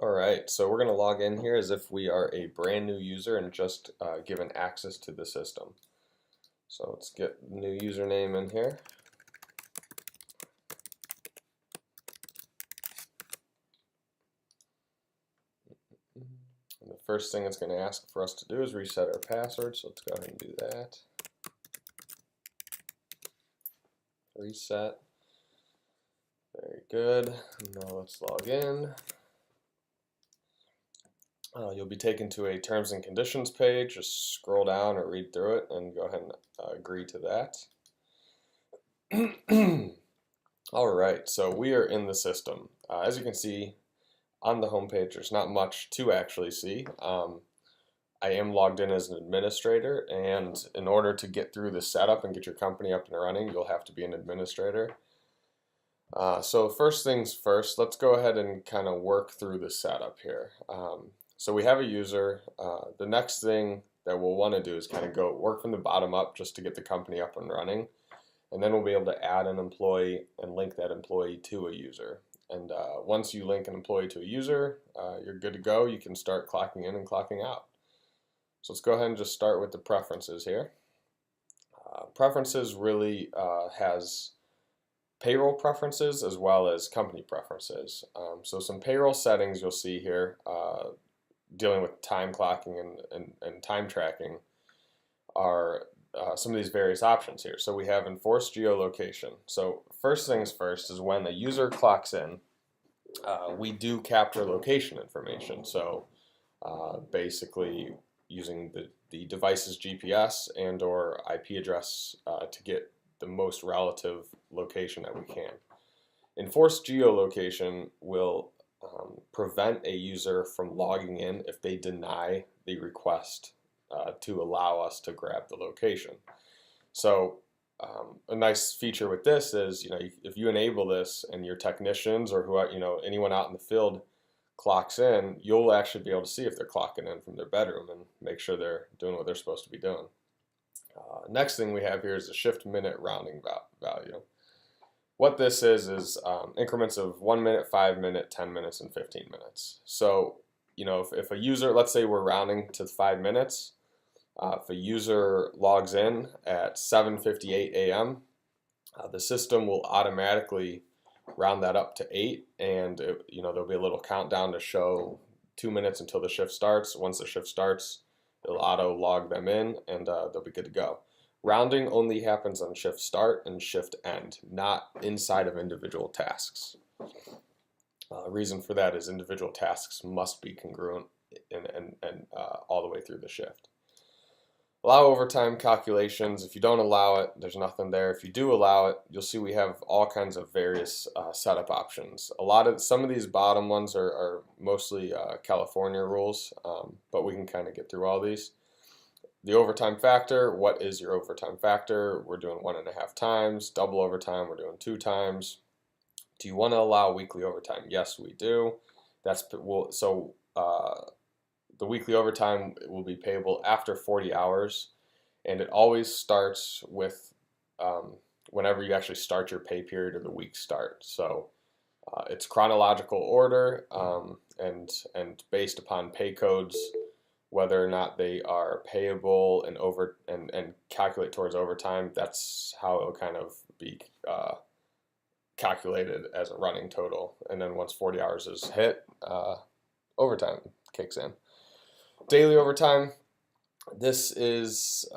Alright, so we're going to log in here as if we are a brand new user and just given access to the system. So let's get new username in here. And the first thing it's going to ask for us to do is reset our password, so let's go ahead and do that. Reset. Very good. Now let's log in. You'll be taken to a terms and conditions page. Just scroll down or read through it and go ahead and agree to that. Alright, so we are in the system. As you can see on the home page, there's not much to actually see. I am logged in as an administrator, and in order to get through the setup and get your company up and running, you'll have to be an administrator. So first things first, let's go ahead and kind of work through the setup here. So we have a user. The next thing that we'll want to do is kind of go work from the bottom up just to get the company up and running. And then we'll be able to add an employee and link that employee to a user. And once you link an employee to a user, you're good to go. You can start clocking in and clocking out. So let's go ahead and just start with the preferences here. Preferences really has payroll preferences as well as company preferences. So some payroll settings you'll see here dealing with time clocking and time tracking are some of these various options here. So we have enforced geolocation. So first things first is when a user clocks in, we do capture location information. So basically using the device's GPS and or IP address to get the most relative location that we can. Enforced geolocation will prevent a user from logging in if they deny the request to allow us to grab the location. So a nice feature with this is, if you enable this and your technicians or anyone out in the field clocks in, you'll actually be able to see if they're clocking in from their bedroom and make sure they're doing what they're supposed to be doing. Next thing we have here is the shift minute rounding value. What this is increments of 1 minute, 5 minutes, 10 minutes, and 15 minutes. So, if a user, let's say we're rounding to 5 minutes, if a user logs in at 7:58 a.m., the system will automatically round that up to 8, and there'll be a little countdown to show 2 minutes until the shift starts. Once the shift starts, it'll auto log them in, and they'll be good to go. Rounding only happens on shift start and shift end, not inside of individual tasks. Reason for that is individual tasks must be congruent and all the way through the shift. Allow overtime calculations. If you don't allow it, there's nothing there. If you do allow it, you'll see we have all kinds of various setup options. Some of these bottom ones are mostly California rules, but we can kind of get through all these. The overtime factor, what is your overtime factor? We're doing 1.5 times. Double overtime, we're doing 2 times. Do you want to allow weekly overtime? Yes, we do. The weekly overtime will be payable after 40 hours, and it always starts with whenever you actually start your pay period or the week start. So it's chronological order and based upon pay codes, whether or not they are payable and calculate towards overtime. That's how it will kind of be calculated as a running total. And then once 40 hours is hit, overtime kicks in. Daily overtime, this is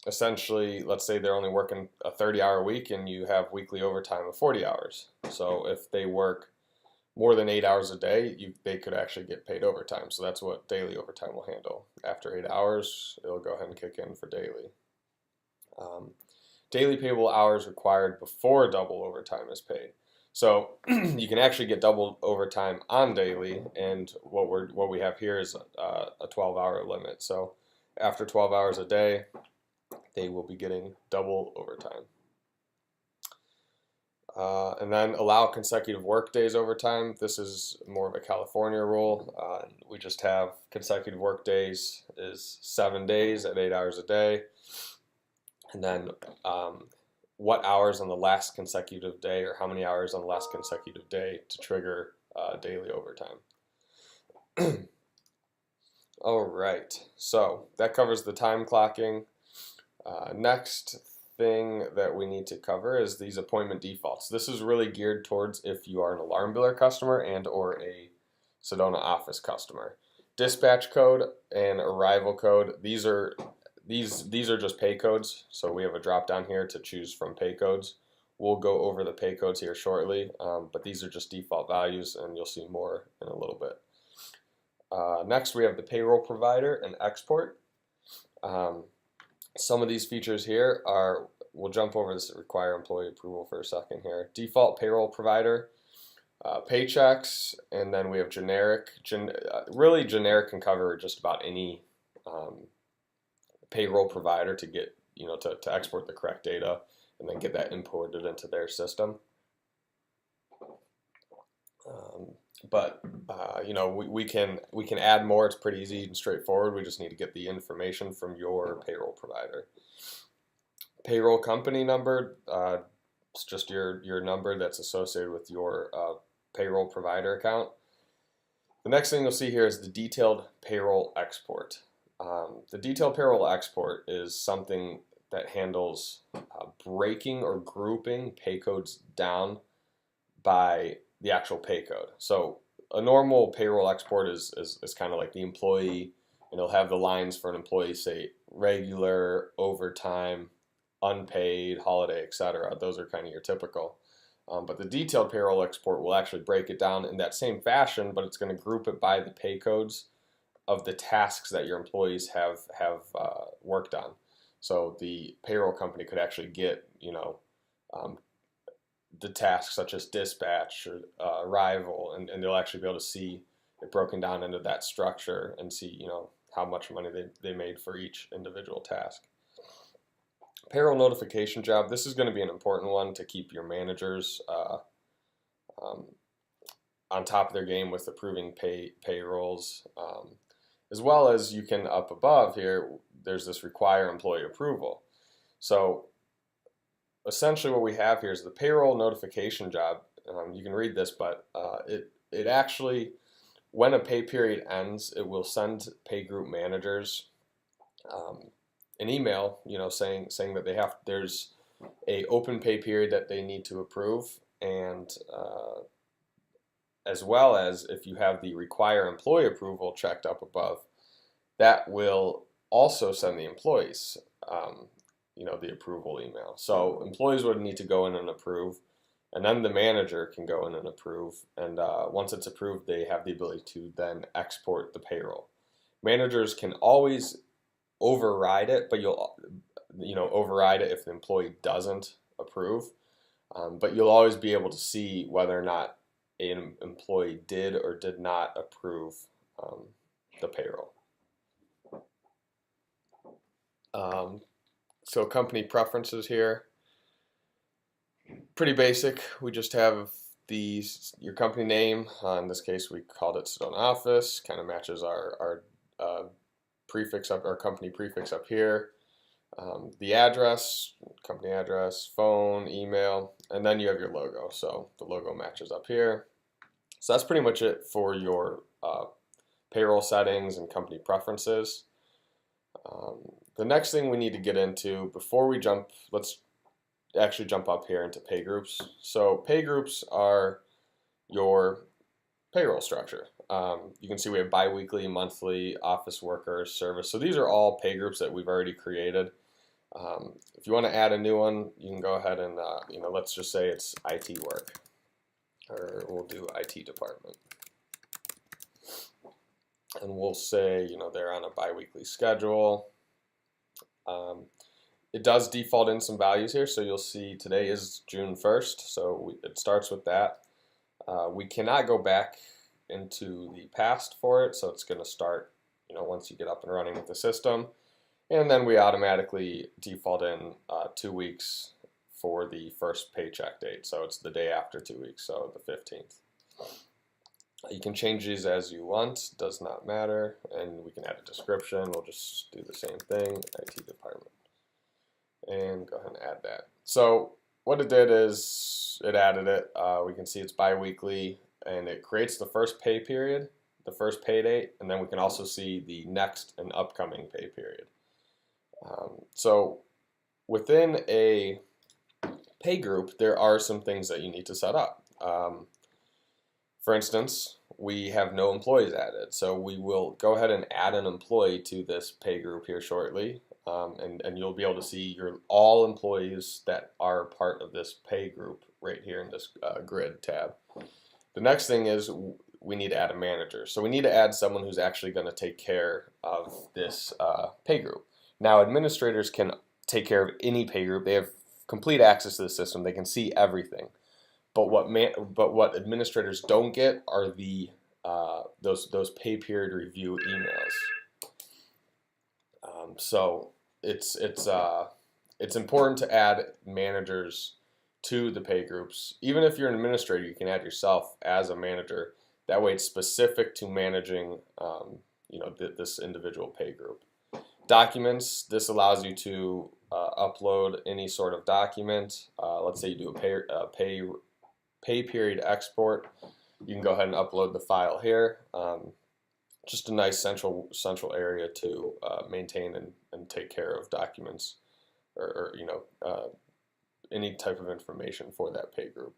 essentially, let's say they're only working a 30-hour week and you have weekly overtime of 40 hours. So if they work more than 8 hours a day, they could actually get paid overtime. So that's what daily overtime will handle. After 8 hours, it'll go ahead and kick in for daily. Daily payable hours required before double overtime is paid. So you can actually get double overtime on daily, and what we have here is a 12-hour limit. So after 12 hours a day, they will be getting double overtime. And then allow consecutive work days overtime. This is more of a California rule. We just have consecutive work days is 7 days at 8 hours a day. And then what hours on the last consecutive day, or how many hours on the last consecutive day to trigger daily overtime. All right, so that covers the time clocking. Next thing that we need to cover is these appointment defaults. This is really geared towards if you are an AlarmBiller customer and or a Sedona office customer. Dispatch code and arrival code, these are just pay codes, so we have a drop down here to choose from pay codes. We'll go over the pay codes here shortly, but these are just default values, and you'll see more in a little bit. Next, we have the payroll provider and export. Some of these features here are, we'll jump over this require employee approval for a second here. Default payroll provider, paychecks, and then we have generic. Really, generic can cover just about any payroll provider to get, to export the correct data and then get that imported into their system. But we can add more. It's pretty easy and straightforward. We just need to get the information from your payroll provider. Payroll company number, it's just your number that's associated with your payroll provider account. The next thing you'll see here is the detailed payroll export. The detailed payroll export is something that handles breaking or grouping pay codes down by the actual pay code. So a normal payroll export is kind of like the employee, and it'll have the lines for an employee, say regular, overtime, unpaid, holiday, etc. Those are kind of your typical. But the detailed payroll export will actually break it down in that same fashion, but it's going to group it by the pay codes of the tasks that your employees have worked on. So the payroll company could actually get, the tasks such as dispatch or arrival, and they'll actually be able to see it broken down into that structure and see, how much money they made for each individual task. Payroll notification job. This is going to be an important one to keep your managers on top of their game with approving payrolls, as well as you can up above here. There's this require employee approval. So essentially, what we have here is the payroll notification job. You can read this, but it actually, when a pay period ends, it will send pay group managers an email, saying that there's a open pay period that they need to approve, and as well as if you have the require employee approval checked up above, that will also send the employees, the approval email. So employees would need to go in and approve, and then the manager can go in and approve. And once it's approved, they have the ability to then export the payroll. Managers can always override it, but you'll override it if the employee doesn't approve. But you'll always be able to see whether or not an employee did or did not approve the payroll. So company preferences here, pretty basic. We just have your company name. In this case, we called it Sedona Office. Kind of matches our prefix up, our company prefix up here. The address, company address, phone, email, and then you have your logo. So the logo matches up here. So that's pretty much it for your payroll settings and company preferences. The next thing we need to get into before we jump, let's actually jump up here into pay groups. So pay groups are your payroll structure. You can see we have biweekly, monthly, office workers, service. So these are all pay groups that we've already created. If you want to add a new one, you can go ahead and, let's just say it's IT work, or we'll do IT department. And we'll say, they're on a biweekly schedule. It does default in some values here, so you'll see today is June 1st, so it starts with that. We cannot go back into the past for it, so it's going to start, once you get up and running with the system. And then we automatically default in 2 weeks for the first paycheck date, so it's the day after 2 weeks, so the 15th. You can change these as you want, does not matter, and we can add a description. We'll just do the same thing, IT department, and go ahead and add that. So what it did is it added it. We can see it's bi-weekly, and it creates the first pay period the first pay date, and then we can also see the next and upcoming pay period. So within a pay group, there are some things that you need to set up. For instance, we have no employees added, so we will go ahead and add an employee to this pay group here shortly, and you'll be able to see all employees that are part of this pay group right here in this grid tab. The next thing is we need to add a manager. So we need to add someone who's actually going to take care of this pay group. Now, administrators can take care of any pay group. They have complete access to the system. They can see everything. But what administrators don't get are the those pay period review emails. So it's important to add managers to the pay groups. Even if you're an administrator, you can add yourself as a manager. That way, it's specific to managing this individual pay group. Documents. This allows you to upload any sort of document. Let's say you do a pay period export. You can go ahead and upload the file here. Just a nice central area to maintain and take care of documents or any type of information for that pay group.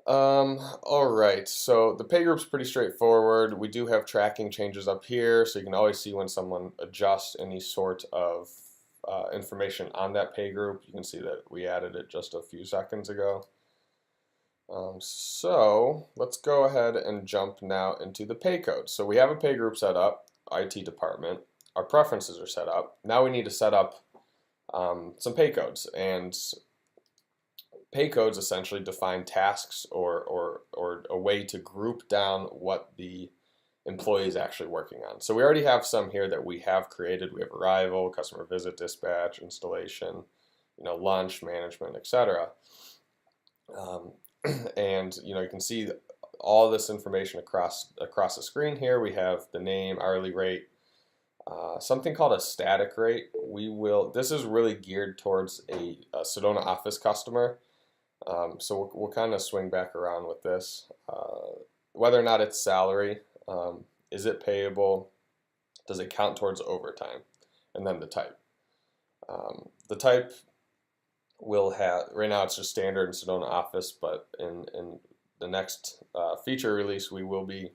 All right, so the pay group's pretty straightforward. We do have tracking changes up here, so you can always see when someone adjusts any sort of information on that pay group. You can see that we added it just a few seconds ago. So let's go ahead and jump now into the pay code. So we have a pay group set up, IT department. Our preferences are set up. Now we need to set up some pay codes, and pay codes essentially define tasks or a way to group down what the employee is actually working on. So we already have some here that we have created. We have arrival, customer visit, dispatch, installation, lunch, management, etc. And you can see all this information across the screen here. We have the name, hourly rate, something called a static rate. This is really geared towards a Sedona Office customer. So we'll kind of swing back around with this. Whether or not it's salary, is it payable, does it count towards overtime, and then the type. The type will have, right now it's just standard in Sedona Office, but in the next feature release we will be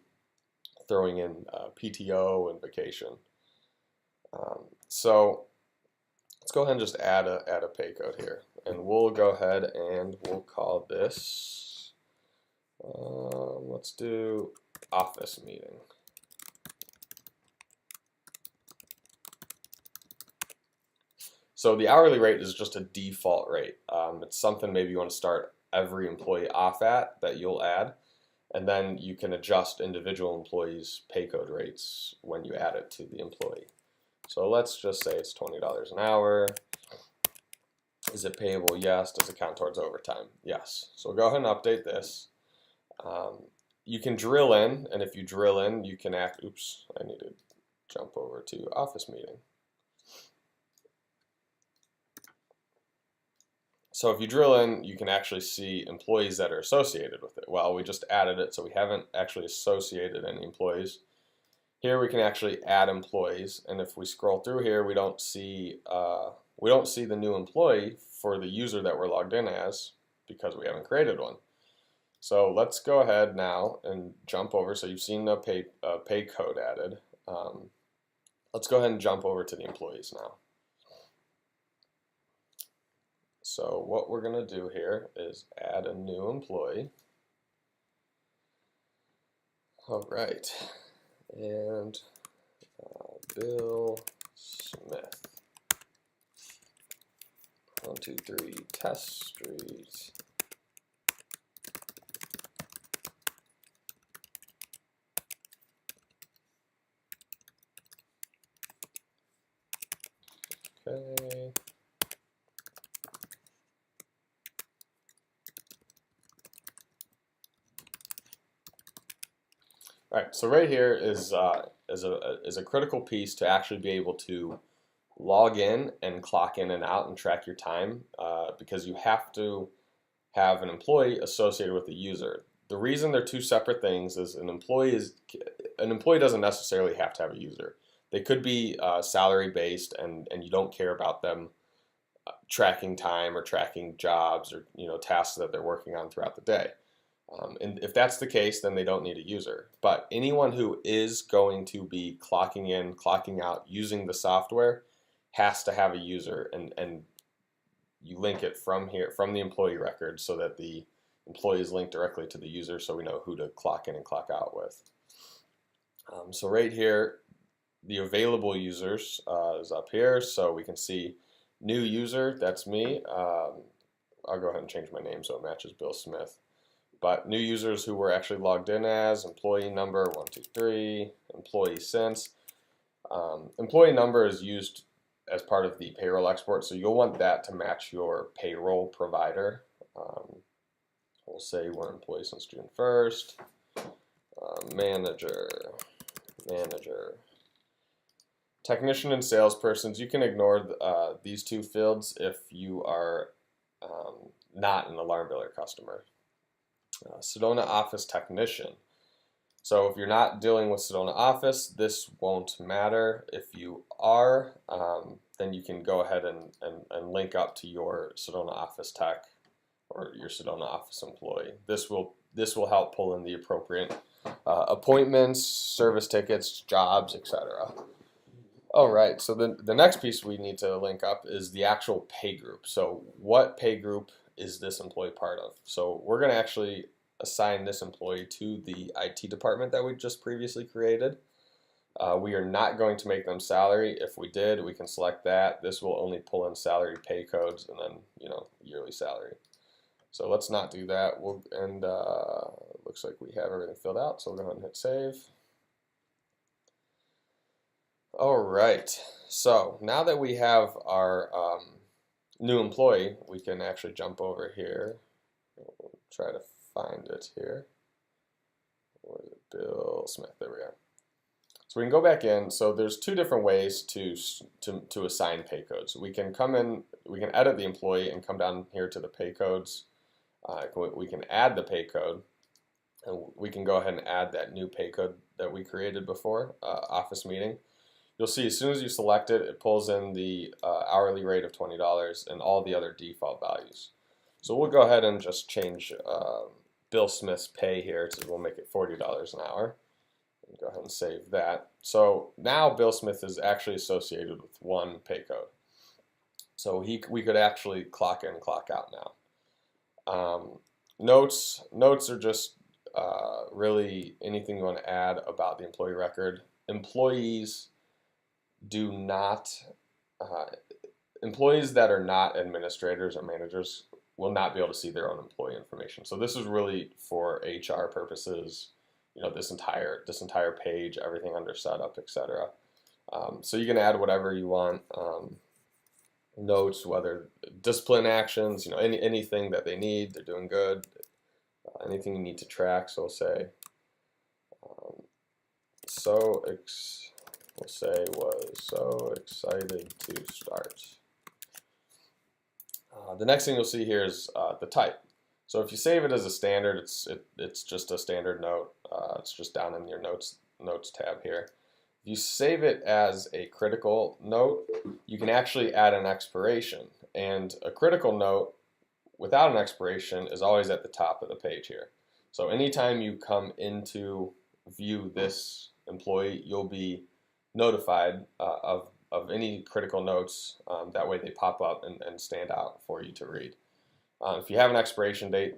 throwing in PTO and vacation. So let's go ahead and just add a pay code here, and we'll go ahead and we'll call this, let's do office meeting. So the hourly rate is just a default rate. It's something maybe you want to start every employee off at that you'll add, and then you can adjust individual employees' pay code rates when you add it to the employee. So let's just say it's $20 an hour. Is it payable? Yes. Does it count towards overtime? Yes. So we'll go ahead and update this. You can drill in, and if you drill in, you can oops, I need to jump over to office meeting. So if you drill in, you can actually see employees that are associated with it. Well, we just added it, so we haven't actually associated any employees. Here we can actually add employees, and if we scroll through here, we don't see the new employee for the user that we're logged in as because we haven't created one. So let's go ahead now and jump over. So you've seen the pay code added. Let's go ahead and jump over to the employees now. So what we're going to do here is add a new employee. All right, and Bill Smith. 1, 2, 3 Test Street. Okay. All right, so right here is a critical piece to actually be able to log in and clock in and out and track your time because you have to have an employee associated with the user. the reason they're two separate things is an employee doesn't necessarily have to have a user. They could be salary based, and you don't care about them tracking time or tracking jobs or tasks that they're working on throughout the day. And if that's the case, then they don't need a user. But anyone who is going to be clocking in, clocking out using the software has to have a user, and you link it from the employee record so that the employee is linked directly to the user, so we know who to clock in and clock out with. So right here, the available users is up here, so we can see new user, that's me. I'll go ahead and change my name so it matches Bill Smith. But new users who were actually logged in as employee number 123, employee since. Employee number is used as part of the payroll export, so you'll want that to match your payroll provider. We'll say we're employee since June 1st. Manager. Technician and salespersons, you can ignore these two fields if you are not an AlarmBiller customer. Sedona Office Technician. So if you're not dealing with Sedona Office, this won't matter. If you are, then you can go ahead and link up to your Sedona Office Tech or your Sedona Office employee. This will help pull in the appropriate appointments, service tickets, jobs, etc. All right, so the next piece we need to link up is the actual pay group. So what pay group is this employee part of? So we're going to actually assign this employee to the IT department that we just previously created. We are not going to make them salary. If we did, we can select that. This will only pull in salary pay codes and then yearly salary. So let's not do that. Looks like we have everything filled out, so we'll go ahead and hit save. All right, so now that we have our new employee, we can actually jump over here. We'll try to find it here. Where is it? Bill Smith, there we go. So we can go back in. So there's two different ways to assign pay codes. We can come in, we can edit the employee and come down here to the pay codes. We can add the pay code, and we can go ahead and add that new pay code that we created before, office meeting. You'll see as soon as you select it, it pulls in the hourly rate of $20 and all the other default values. So we'll go ahead and just change Bill Smith's pay here, so we'll make it $40 an hour. Go ahead and save that. So now Bill Smith is actually associated with one pay code. So we could actually clock in, clock out now. Notes are just really anything you want to add about the employee record. Employees that are not administrators or managers will not be able to see their own employee information. So this is really for HR purposes. This entire page, everything under setup, etc. So you can add whatever you want. Notes, whether discipline actions, anything that they need, they're doing good. Anything you need to track. So we'll say was so excited to start. The next thing you'll see here is the type. So if you save it as a standard, it's just a standard note. It's just down in your notes tab here. If you save it as a critical note, you can actually add an expiration. And a critical note without an expiration is always at the top of the page here. So anytime you come into view this employee, you'll be notified of any critical notes. That way they pop up and stand out for you to read. If you have an expiration date,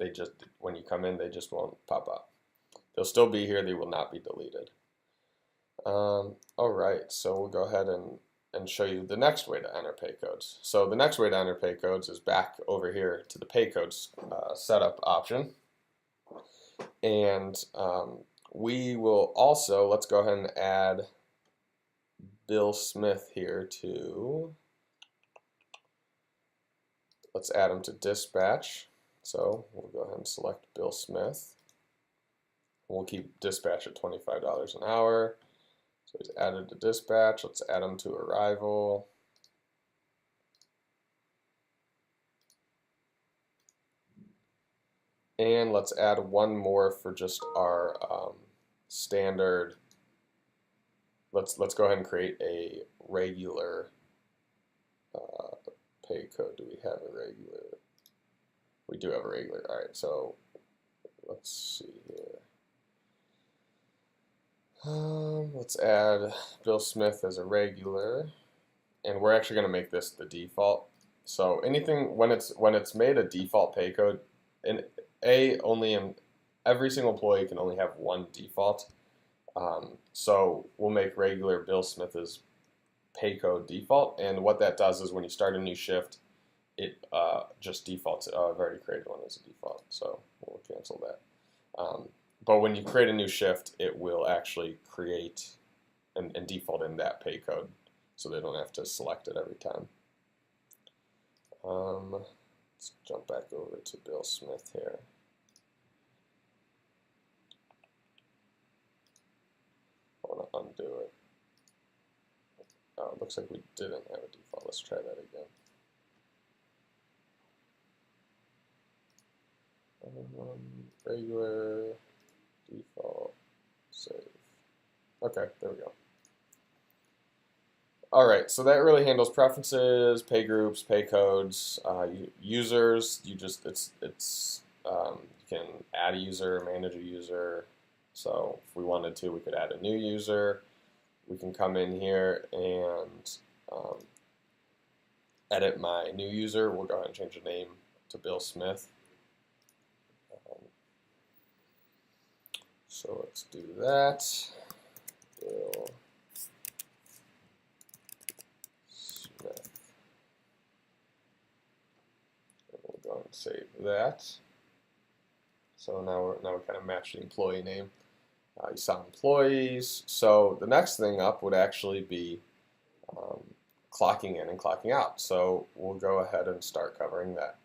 when you come in, they just won't pop up. They'll still be here. They will not be deleted. All right, so we'll go ahead and show you the next way to enter pay codes. So the next way to enter pay codes is back over here to the pay codes setup option. And we will also, let's go ahead and add Bill Smith here to, let's add him to dispatch. So we'll go ahead and select Bill Smith. We'll keep dispatch at $25 an hour. So he's added to dispatch. Let's add him to arrival. And let's add one more for just our standard. Let's go ahead and create a regular pay code. Do we have a regular? We do have a regular. All right, so let's see here. Let's add Bill Smith as a regular, and we're actually going to make this the default. So anything when it's made a default pay code, and every single employee can only have one default. So we'll make regular Bill Smith as pay code default, and what that does is when you start a new shift, it just defaults it. Oh, I've already created one as a default, so we'll cancel that. But when you create a new shift, it will actually create and default in that pay code, so they don't have to select it every time. Let's jump back over to Bill Smith here. I want to undo it. Oh, it looks like we didn't have a default. Let's try that again. Regular, default, save. Okay, there we go. All right, so that really handles preferences, pay groups, pay codes, users. You can add a user, manage a user. So if we wanted to, we could add a new user. We can come in here and edit my new user. We'll go ahead and change the name to Bill Smith. So let's do that. Bill Smith. And we'll go ahead and save that. So now we kind of match the employee name. You saw employees. So the next thing up would actually be clocking in and clocking out. So we'll go ahead and start covering that.